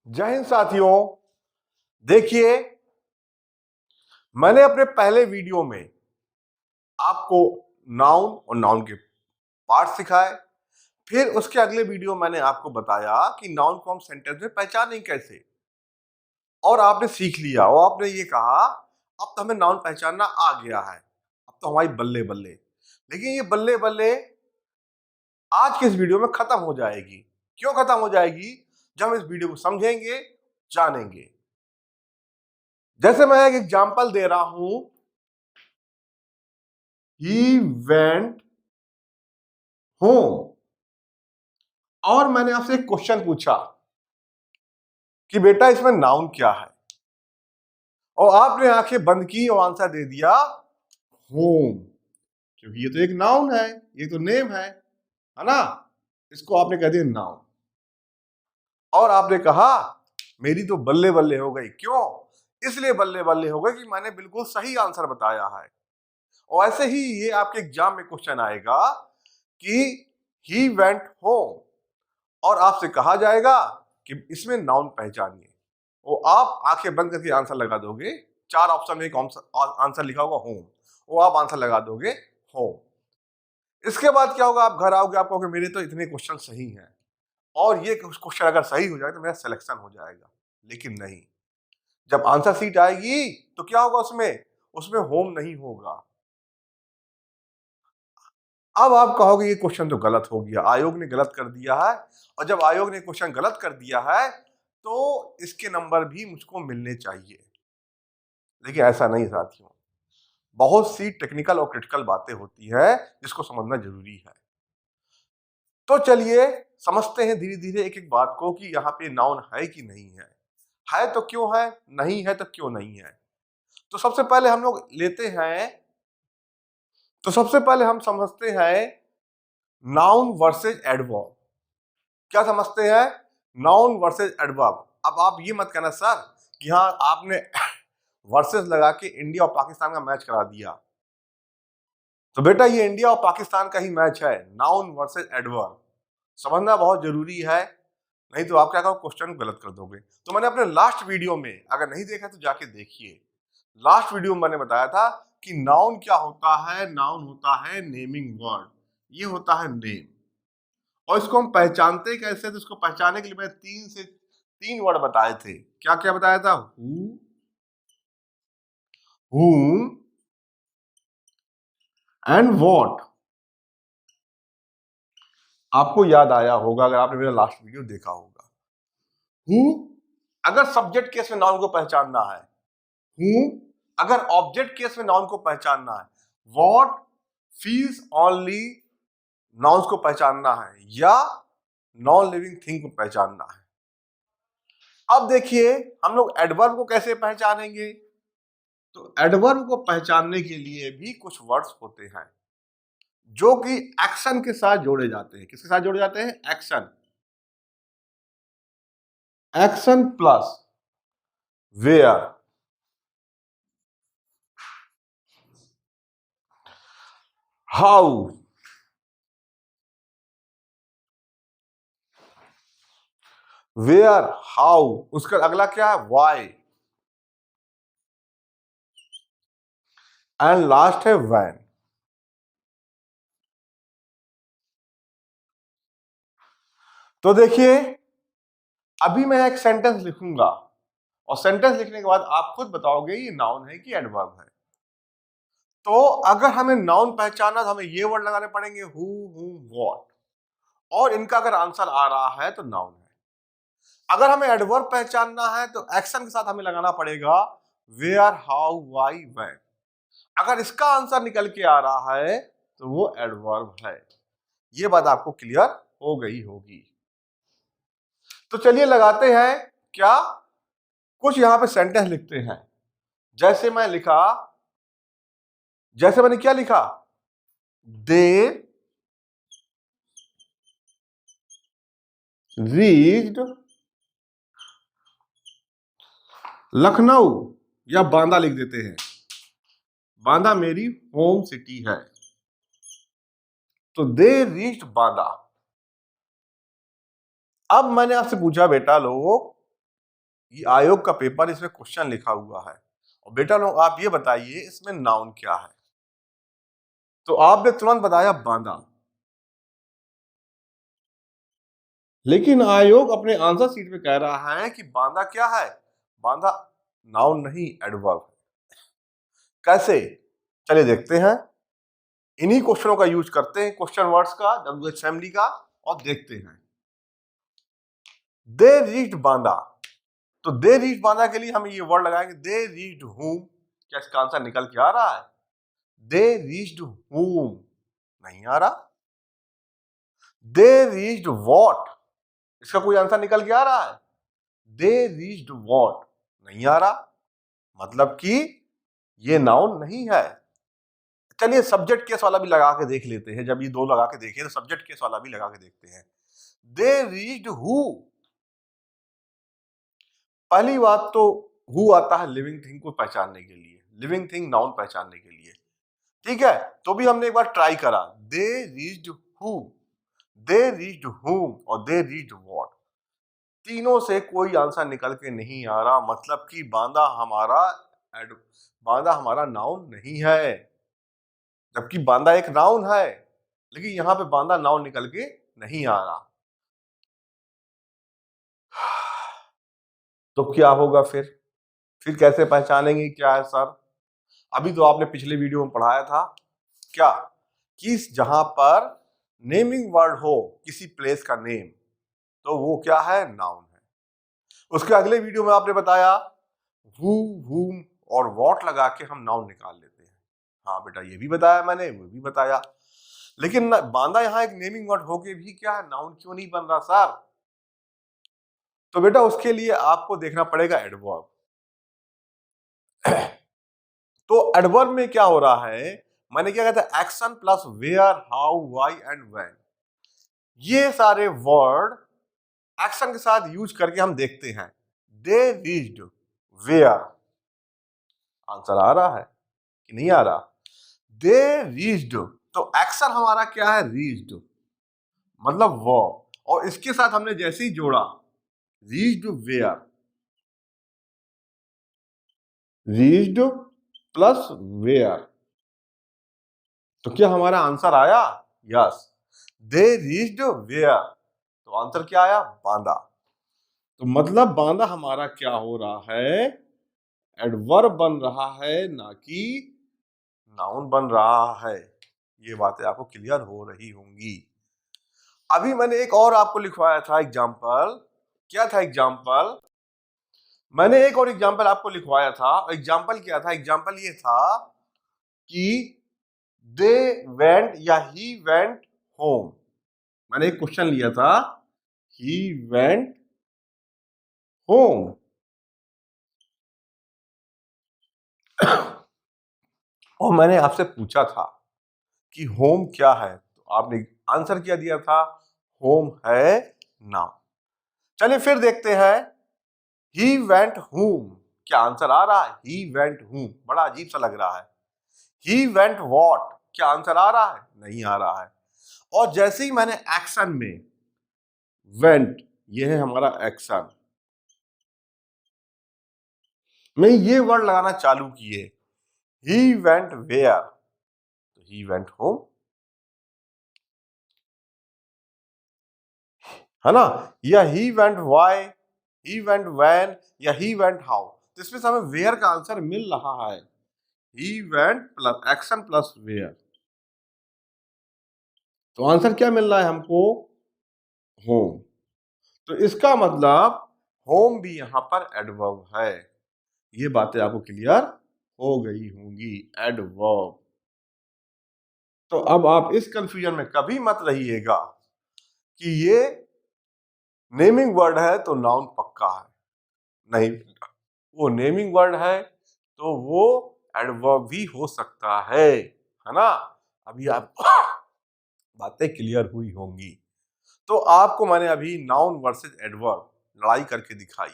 जय हिंद साथियों। देखिए, मैंने अपने पहले वीडियो में आपको नाउन और नाउन के पार्ट सिखाए। फिर उसके अगले वीडियो मैंने आपको बताया कि नाउन को हम सेंटेंस में पहचानें कैसे, और आपने सीख लिया और आपने ये कहा अब तो हमें नाउन पहचानना आ गया है, अब तो हमारी बल्ले बल्ले। लेकिन ये बल्ले बल्ले आज के इस वीडियो में खत्म हो जाएगी। क्यों खत्म हो जाएगी? जब हम इस वीडियो को समझेंगे, जानेंगे। जैसे मैं एक एग्जांपल दे रहा हूं, ही वेंट होम, और मैंने आपसे एक क्वेश्चन पूछा कि बेटा इसमें नाउन क्या है, और आपने आंखें बंद की और आंसर दे दिया होम, क्योंकि ये तो एक नाउन है, ये तो नेम है ना। इसको आपने कह दिया नाउन, और आपने कहा मेरी तो बल्ले बल्ले हो गई। क्यों? इसलिए बल्ले बल्ले हो गई कि मैंने बिल्कुल सही आंसर बताया है। और ऐसे ही ये आपके एग्जाम में क्वेश्चन आएगा कि ही वेंट होम, और आपसे कहा जाएगा कि इसमें नाउन पहचानिए, वो आप आंखें बंद करके आंसर लगा दोगे। 4 ऑप्शन में एक आंसर लिखा होगा होम, वो आप आंसर लगा दोगे होम। इसके बाद क्या होगा? आप घर आओगे, आप कहोगे मेरे तो इतने क्वेश्चन सही हैं, और ये क्वेश्चन अगर सही हो जाए तो मेरा सिलेक्शन हो जाएगा। लेकिन नहीं, जब आंसर सीट आएगी तो क्या होगा? उसमें उसमें होम नहीं होगा। अब आप कहोगे ये क्वेश्चन तो गलत हो गया, आयोग ने गलत कर दिया है। और जब आयोग ने क्वेश्चन गलत कर दिया है तो इसके नंबर भी मुझको मिलने चाहिए। लेकिन ऐसा नहीं साथियों, बहुत सी टेक्निकल और क्रिटिकल बातें होती है जिसको समझना जरूरी है। तो चलिए समझते हैं धीरे धीरे एक एक बात को कि यहाँ पे नाउन है कि नहीं है। है तो क्यों है, नहीं है तो क्यों नहीं है। तो सबसे पहले हम लोग लेते हैं, तो सबसे पहले हम समझते हैं नाउन वर्सेज एडवर्ब। क्या समझते हैं? Noun versus adverb. अब आप ये मत कहना सर कि हाँ आपने वर्सेस लगा के इंडिया और पाकिस्तान का मैच करा दिया। तो बेटा ये इंडिया और पाकिस्तान का ही मैच है, नाउन वर्सेज एडवर्ब समझना बहुत जरूरी है। नहीं तो आप क्या कहो, क्वेश्चन गलत कर दोगे। तो मैंने अपने लास्ट वीडियो में, अगर नहीं देखा तो जाके देखिए, लास्ट वीडियो में मैंने बताया था कि नाउन क्या होता है। नाउन होता है नेमिंग वर्ड, ये होता है नेम। और इसको हम पहचानते कैसे? तो इसको पहचानने के लिए मैं 3 वर्ड बताए थे। क्या क्या बताया था? Who, whom and what. आपको याद आया होगा अगर आपने मेरा लास्ट वीडियो देखा होगा। हु अगर सब्जेक्ट केस में नाउन को पहचानना है, हु अगर ऑब्जेक्ट केस में नाउन को पहचानना है, व्हाट फील्स ओनली नाउन्स को पहचानना है, या नॉन लिविंग थिंग को पहचानना है। अब देखिए हम लोग एडवर्ब को कैसे पहचानेंगे। तो एडवर्ब को पहचानने के लिए भी कुछ वर्ड्स होते हैं जो कि एक्शन के साथ जोड़े जाते हैं। किसके साथ जोड़े जाते हैं? Action. Action plus where, how, where, how, उसका अगला क्या है? वाई, एंड लास्ट है व्हेन। तो देखिए अभी मैं एक सेंटेंस लिखूंगा, और सेंटेंस लिखने के बाद आप खुद बताओगे ये नाउन है कि एडवर्ब है। तो अगर हमें नाउन पहचानना तो हमें ये वर्ड लगाने पड़ेंगे, हु, हुम, व्हाट, और इनका अगर आंसर आ रहा है तो नाउन है। अगर हमें एडवर्ब पहचानना है तो एक्शन के साथ हमें लगाना पड़ेगा वेयर, हाउ, वाई, व्हेन। अगर इसका आंसर निकल के आ रहा है तो वो एडवर्ब है। ये बात आपको क्लियर हो गई होगी। तो चलिए लगाते हैं क्या, कुछ यहां पे सेंटेंस लिखते हैं। जैसे मैं लिखा, जैसे मैंने क्या लिखा? दे रीच्ड लखनऊ, या बांदा लिख देते हैं, बांदा मेरी होम सिटी है। तो दे रीच्ड बांदा। अब मैंने आपसे पूछा बेटा लोग ये आयोग का पेपर, इसमें क्वेश्चन लिखा हुआ है। और बेटा लोग आप ये बताइए इसमें नाउन क्या है? तो आपने तुरंत बताया बांदा, लेकिन आयोग अपने आंसर शीट में कह रहा है कि बांदा क्या है? बांदा नाउन नहीं, एडवर्ब। कैसे? चलिए देखते हैं। इन्हीं क्वेश्चनों का यूज करते हैं, क्वेश्चन वर्ड्स का, WH फैमिली का, और देखते हैं। दे रीच्ड बांदा, तो दे रीच्ड बांदा के लिए हम ये वर्ड लगाएंगे दे रीच्ड हुम। क्या इसका आंसर निकल के आ रहा है? दे रीच्ड हुम नहीं आ रहा। दे रीच्ड व्हाट, इसका कोई आंसर निकल के आ रहा है? दे रीच्ड व्हाट नहीं आ रहा, मतलब कि ये नाउन नहीं है। चलिए सब्जेक्ट केस वाला भी लगा के देख लेते हैं। जब ये दो लगा के देखे तो सब्जेक्ट केस वाला भी लगा के देखते हैं। दे रीच्ड हु, पहली बात तो हु आता है लिविंग थिंग को पहचानने के लिए, लिविंग थिंग नाउन पहचानने के लिए, ठीक है। तो भी हमने एक बार ट्राई करा, they reached who, they reached हुम और दे रीच्ड व्हाट, तीनों से कोई आंसर निकल के नहीं आ रहा, मतलब कि बांदा हमारा नाउन नहीं है। जबकि बांदा एक नाउन है, लेकिन यहां पे बांदा नाउन निकल के नहीं आ रहा। तो क्या होगा फिर कैसे पहचानेंगे क्या है सर? अभी तो आपने पिछले वीडियो में पढ़ाया था क्या, कि जहां पर नेमिंग वर्ड हो किसी प्लेस का नेम, तो वो क्या है? नाउन है। उसके अगले वीडियो में आपने बताया हु, हुम और व्हाट लगा के हम नाउन निकाल लेते हैं। हाँ बेटा, ये भी बताया मैंने, वो भी बताया। लेकिन बांदा यहाँ एक नेमिंग वर्ड होके भी क्या है, नाउन क्यों नहीं बन रहा सर? तो बेटा उसके लिए आपको देखना पड़ेगा एडवर्ब। तो एडवर्ब में क्या हो रहा है, मैंने क्या कहता है, action plus where, how, why and when, ये सारे वर्ड एक्शन के साथ यूज करके हम देखते हैं। दे रीच्ड वेयर, आंसर आ रहा है कि नहीं आ रहा? दे रीच्ड, तो एक्शन हमारा क्या है? रीच्ड, मतलब वो, और इसके साथ हमने जैसे ही जोड़ा reached where, reached plus where, तो क्या हमारा आंसर आया? यस, दे रीच्ड वेयर, तो आंसर क्या आया? बांदा। तो मतलब बांदा हमारा क्या हो रहा है? एडवर्ब बन रहा है, ना कि नाउन बन रहा है। ये बातें आपको क्लियर हो रही होंगी। अभी मैंने एक और आपको लिखवाया था एग्जाम्पल। क्या था एग्जाम्पल? मैंने एक और एग्जाम्पल आपको लिखवाया था। एग्जाम्पल क्या था? एग्जाम्पल ये था कि दे वेंट या ही वेंट होम। मैंने एक क्वेश्चन लिया था, ही वेंट होम। और मैंने आपसे पूछा था कि होम क्या है, तो आपने आंसर क्या दिया था? होम है नाउन। चलिए फिर देखते हैं, ही वेंट होम, क्या आंसर आ रहा है? ही वेंट होम, बड़ा अजीब सा लग रहा है। ही वेंट वॉट, क्या आंसर आ रहा है? नहीं आ रहा है। और जैसे ही मैंने एक्शन में वेंट, ये है हमारा एक्शन, में ये वर्ड लगाना चालू किए, ही वेंट वेयर, तो ही वेंट होम, है ना? या he went why, he went when, या ही वेंट हाउ, तो इसमें से हमें वेयर का आंसर मिल रहा है। He went plus action plus where, तो आंसर क्या मिल रहा है हमको? होम। तो इसका मतलब होम भी यहां पर एडवर्ब है। ये बातें आपको क्लियर हो गई होंगी, एडवर्ब। तो अब आप इस कंफ्यूजन में कभी मत रहिएगा कि ये नेमिंग वर्ड है तो नाउन पक्का है, नहीं, वो नेमिंग वर्ड है तो वो एडवर्ब भी हो सकता है ना? अभी आप बातें क्लियर हुई होंगी। तो आपको मैंने अभी नाउन वर्सेस एडवर्ब लड़ाई करके दिखाई।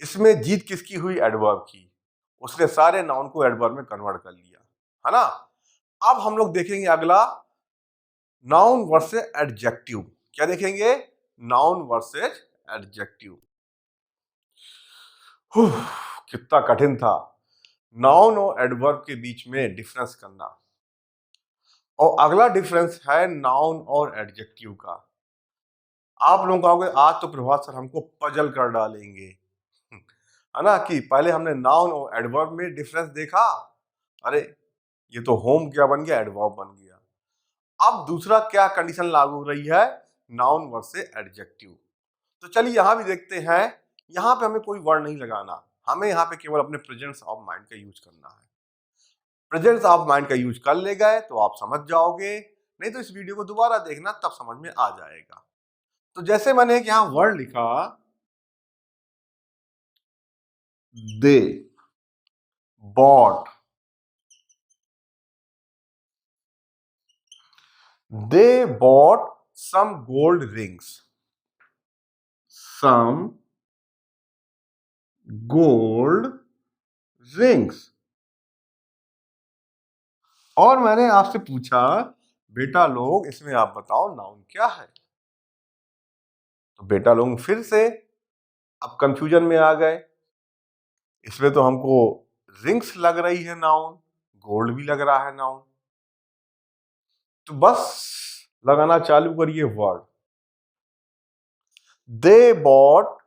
इसमें जीत किसकी हुई? एडवर्ब की। उसने सारे नाउन को एडवर्ब में कन्वर्ट कर लिया, है ना? अब हम लोग देखेंगे अगला, नाउन वर्सेस एडजेक्टिव। क्या देखेंगे? Noun versus adjective. कितना कठिन था नाउन और एडवर्ब के बीच में डिफरेंस करना। और अगला डिफरेंस है नाउन और एडजेक्टिव का। आप लोग कहोगे आज तो प्रभात सर हमको पजल कर डालेंगे, है ना, कि पहले हमने नाउन और एडवर्ब में डिफरेंस देखा, अरे ये तो होम क्या बन गया, एडवर्ब बन गया। अब दूसरा क्या कंडीशन लागू हो रही है, नाउन वर्सेस एडजेक्टिव। तो चलिए यहां भी देखते हैं। यहां पे हमें कोई वर्ड नहीं लगाना, हमें यहाँ पे केवल अपने प्रेजेंस ऑफ माइंड का यूज करना है। प्रेजेंस ऑफ माइंड का यूज कर ले गए तो आप समझ जाओगे, नहीं तो इस वीडियो को दोबारा देखना तब समझ में आ जाएगा। तो जैसे मैंने एक यहां वर्ड लिखा, they bought, they bought some gold rings, some gold rings। और मैंने आपसे पूछा बेटा लोग इसमें आप बताओ नाउन क्या है। तो बेटा लोग फिर से अब कंफ्यूजन में आ गए, इसमें तो हमको रिंग्स लग रही है नाउन, गोल्ड भी लग रहा है नाउन। तो बस लगाना चालू करिए word, they bought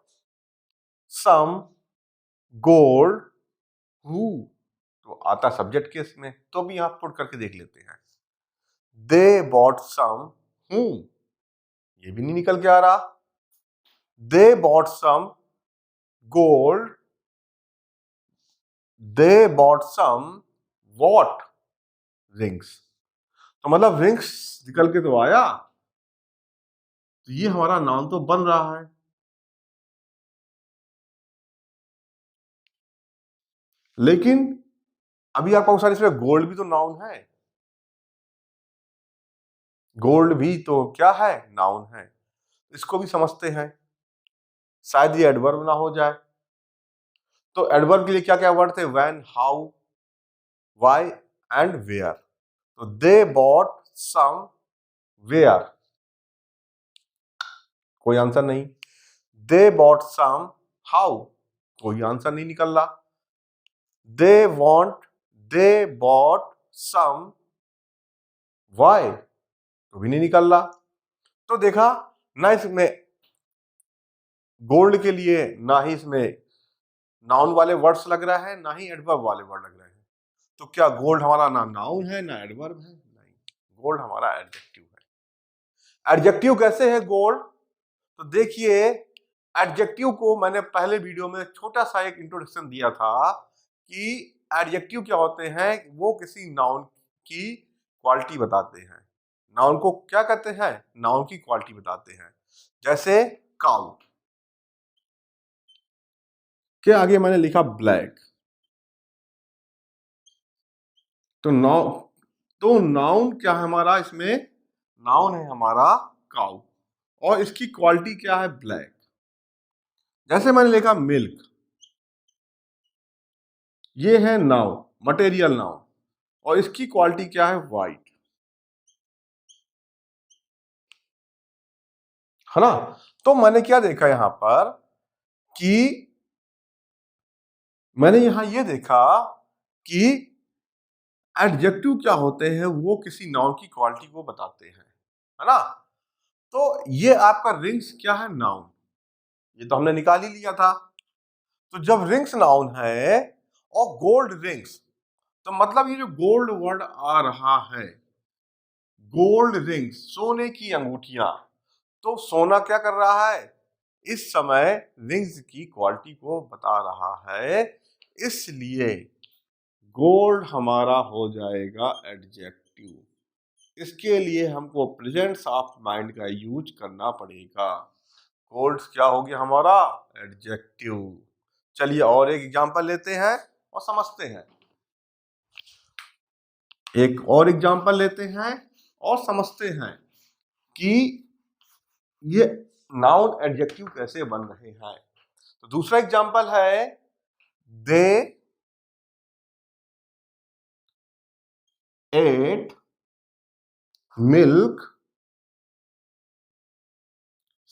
some gold who, तो आता सब्जेक्ट केस में, तो भी यहां पुट करके देख लेते हैं। दे बॉट सम हु, ये भी नहीं निकल के आ रहा। They bought some gold, they bought some what rings, तो मतलब रिंग्स निकल के तो आया, तो ये हमारा नाउन तो बन रहा है। लेकिन अभी आपको सर इसमें गोल्ड भी तो नाउन है, गोल्ड भी तो क्या है, नाउन है। इसको भी समझते हैं, शायद ये एडवर्ब ना हो जाए। तो एडवर्ब के लिए क्या क्या वर्ड थे, when, how, why and where. तो दे बॉट सम वेयर, कोई आंसर नहीं। दे बॉट सम हाउ, कोई आंसर नहीं निकल रहा। They want, they bought some why, तो भी नहीं निकल रहा। तो देखा ना, इसमें गोल्ड के लिए ना ही इसमें नाउन वाले वर्ड्स लग रहा है, ना ही एडवर्ब वाले वर्ड लग रहे हैं। तो क्या गोल्ड हमारा ना नाउन है ना एडवर्ब है, नहीं, गोल्ड हमारा एडजेक्टिव है। एडजेक्टिव कैसे है गोल्ड, तो देखिए एडजेक्टिव को मैंने पहले वीडियो में छोटा सा एक इंट्रोडक्शन दिया था कि एडजेक्टिव क्या होते हैं, वो किसी नाउन की क्वालिटी बताते हैं। नाउन को क्या कहते हैं, नाउन की क्वालिटी बताते हैं। जैसे काउ के आगे मैंने लिखा ब्लैक, तो नाउन क्या है हमारा, इसमें नाउन है हमारा काउ, और इसकी क्वालिटी क्या है, ब्लैक। जैसे मैंने लिखा मिल्क, ये है नाउन, मटेरियल नाउन, और इसकी क्वालिटी क्या है, व्हाइट, है ना। तो मैंने क्या देखा यहां पर कि मैंने यहां ये देखा कि एडजेक्टिव क्या होते हैं, वो किसी नाउन की क्वालिटी को बताते हैं, है ना। तो ये आपका रिंग्स क्या है, नाउन, ये तो हमने निकाल ही लिया था। तो जब रिंग्स नाउन है और गोल्ड रिंग्स, तो मतलब ये जो गोल्ड वर्ड आ रहा है, गोल्ड रिंग्स, सोने की अंगूठियां, तो सोना क्या कर रहा है, इस समय रिंग्स की क्वालिटी को बता रहा है, इसलिए गोल्ड हमारा हो जाएगा एडजेक्टिव। इसके लिए हमको प्रेजेंस ऑफ माइंड का यूज करना पड़ेगा। गोल्ड क्या हो गया हमारा, एडजेक्टिव। चलिए और एक एग्जांपल लेते हैं और समझते हैं, एक और एग्जांपल लेते हैं और समझते हैं कि ये नाउन एडजेक्टिव कैसे बन रहे हैं। तो दूसरा एग्जांपल है, they ate milk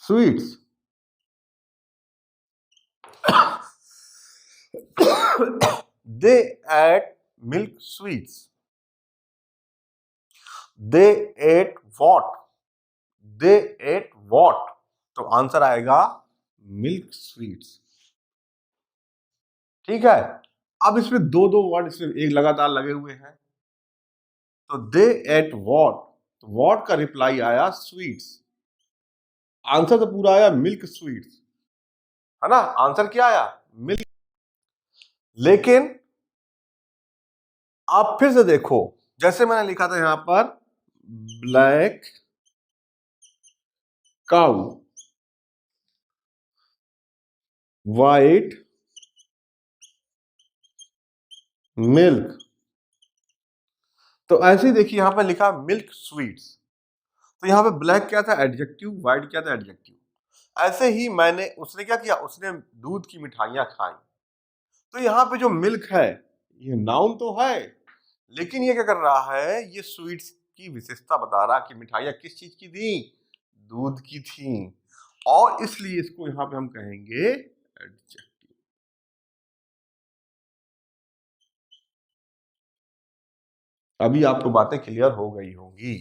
sweets. They ate milk sweets, they ate what, they ate what, तो आंसर आएगा मिल्क स्वीट्स। ठीक है, अब इसमें दो दो वर्ड इसमें एक लगातार लगे हुए हैं, तो दे एट वॉट, तो वॉट का रिप्लाई आया स्वीट्स, आंसर तो पूरा आया मिल्क स्वीट्स, है ना, आंसर क्या आया मिल्क। लेकिन आप फिर से देखो, जैसे मैंने लिखा था यहां पर ब्लैक काउ वाइट मिल्क, तो ऐसे ही देखिए यहां पर लिखा मिल्क स्वीट्स, तो यहां पे ब्लैक क्या था एडजेक्टिव, व्हाइट क्या था एडजेक्टिव। ऐसे ही मैंने उसने क्या किया, उसने दूध की मिठाइयां खाई, तो यहाँ पे जो मिल्क है ये नाउन तो है, लेकिन ये क्या कर रहा है, ये स्वीट्स की विशेषता बता रहा कि मिठाइयां किस चीज की थी, दूध की थी, और इसलिए इसको यहाँ पे हम कहेंगे एडजेक्टिव। अभी आपको बातें क्लियर हो गई होंगी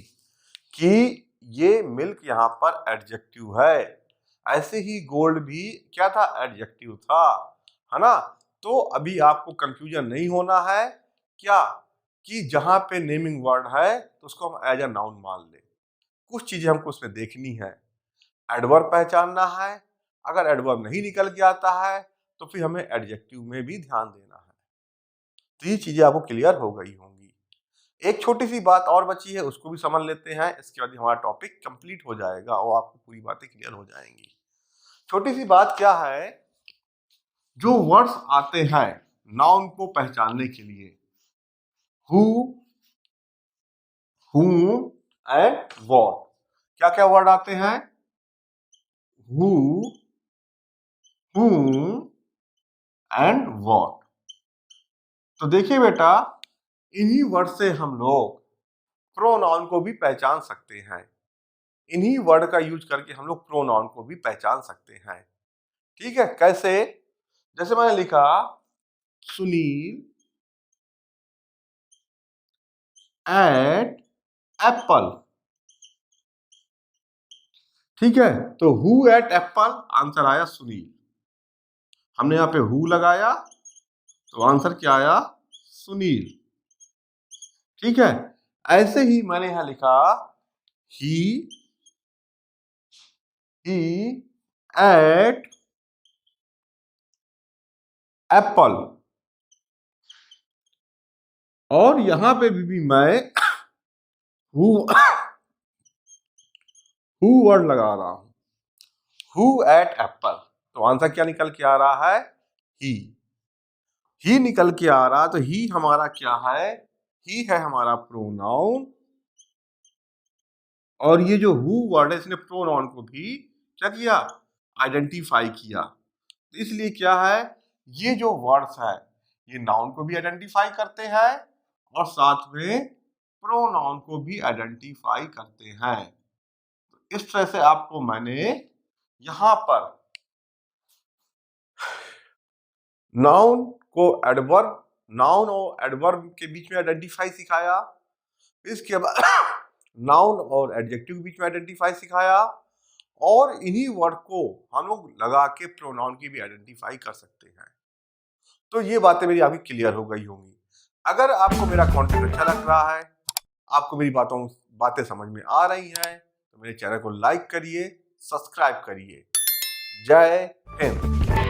कि ये मिल्क यहाँ पर एडजेक्टिव है, ऐसे ही गोल्ड भी क्या था एडजेक्टिव था, है ना। तो अभी आपको कंफ्यूजन नहीं होना है क्या, कि जहां पे नेमिंग वर्ड है तो उसको हम एज अ नाउन मान ले। कुछ चीजें हमको उसमें देखनी है, एडवर्ब पहचानना है, अगर एडवर्ब नहीं निकल के आता है तो फिर हमें एडजेक्टिव में भी ध्यान देना है। तो ये चीजें आपको क्लियर हो गई होंगी। एक छोटी सी बात और बची है, उसको भी समझ लेते हैं, इसके बाद हमारा टॉपिक कंप्लीट हो जाएगा और आपको पूरी बातें क्लियर हो जाएंगी। छोटी सी बात क्या है, जो वर्ड्स आते हैं नाउन को पहचानने के लिए, हु, whom एंड what, क्या क्या वर्ड आते हैं, who, whom एंड what। तो देखिए बेटा, इन्हीं वर्ड से हम लोग प्रोनाउन को भी पहचान सकते हैं, इन्हीं वर्ड का यूज करके हम लोग प्रोनाउन को भी पहचान सकते हैं। ठीक है, कैसे, जैसे मैंने लिखा सुनील एट एप्पल, ठीक है, तो हु एट एप्पल, आंसर आया सुनील, हमने यहां पे हु लगाया तो आंसर क्या आया सुनील। ठीक है, ऐसे ही मैंने यहां लिखा ही एट एप्पल, और यहां पे भी मैं हु वर्ड लगा रहा हूं, हु एट एप्पल, तो आंसर क्या निकल के आ रहा है ही निकल के आ रहा, तो ही हमारा क्या है, ही है हमारा प्रोनाउन, और ये जो हु वर्ड है इसने प्रोनाउन को भी क्या किया, आइडेंटिफाई किया। तो इसलिए क्या है, ये जो वर्ड्स है ये नाउन को भी आइडेंटिफाई करते हैं और साथ में प्रोनाउन को भी आइडेंटिफाई करते हैं। तो इस तरह से आपको मैंने यहां पर नाउन को एडवर्ब, नाउन और एडवर्ब के बीच में आइडेंटिफाई सिखाया, इसके बाद नाउन और एडजेक्टिव के बीच में आइडेंटिफाई सिखाया, और इन्हीं वर्ड को हम लोग लगा के प्रोनाउन की भी आइडेंटिफाई कर सकते हैं। तो ये बातें मेरी आपकी क्लियर हो गई होंगी। अगर आपको मेरा कंटेंट अच्छा लग रहा है, आपको मेरी बातें समझ में आ रही हैं, तो मेरे चैनल को लाइक करिए, सब्सक्राइब करिए। जय हिंद।